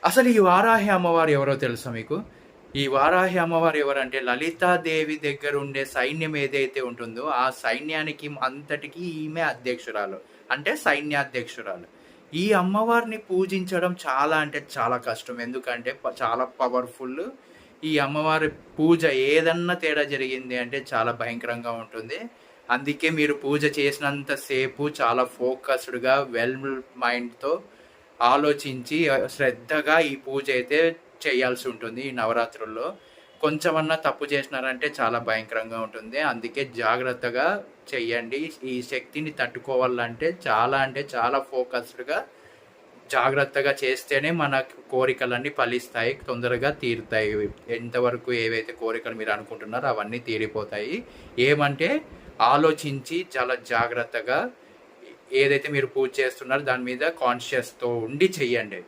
అసలు ఈ వారాహి అమ్మవారు ఎవరో తెలుసా మీకు? ఈ వారాహి అమ్మవారు ఎవరంటే లలితాదేవి దగ్గర ఉండే సైన్యం ఏదైతే ఉంటుందో ఆ సైన్యానికి అంతటికి ఈమె అధ్యక్షురాలు. అంటే సైన్యాధ్యక్షురాలు. ఈ అమ్మవారిని పూజించడం చాలా అంటే చాలా కష్టం. ఎందుకంటే చాలా పవర్‌ఫుల్. ఈ అమ్మవారి పూజ ఏదన్నా తేడా జరిగింది అంటే చాలా భయంకరంగా ఉంటుంది. అందుకే మీరు పూజ చేసినంత సేపు చాలా ఫోకస్డ్‌గా మైండ్‌తో ఆలోచించి శ్రద్ధగా ఈ పూజ అయితే చేయాల్సి ఉంటుంది ఈ నవరాత్రుల్లో. కొంచెమన్నా తప్పు చేసినారంటే చాలా భయంకరంగా ఉంటుంది. అందుకే జాగ్రత్తగా చెయ్యండి. ఈ శక్తిని తట్టుకోవాలంటే అంటే చాలా ఫోకస్డ్‌గా జాగ్రత్తగా చేస్తేనే మన కోరికలన్నీ ఫలిస్తాయి. తొందరగా తీరుతాయి. ఎంతవరకు ఏవైతే కోరికలు మీరు అనుకుంటున్నారో అవన్నీ తీరిపోతాయి. ఏమంటే ఆలోచించి చాలా జాగ్రత్తగా ఏదైతే మీరు పూజ చేస్తున్నారో దాని మీద కాన్షియస్‌తో ఉండి చెయ్యండి.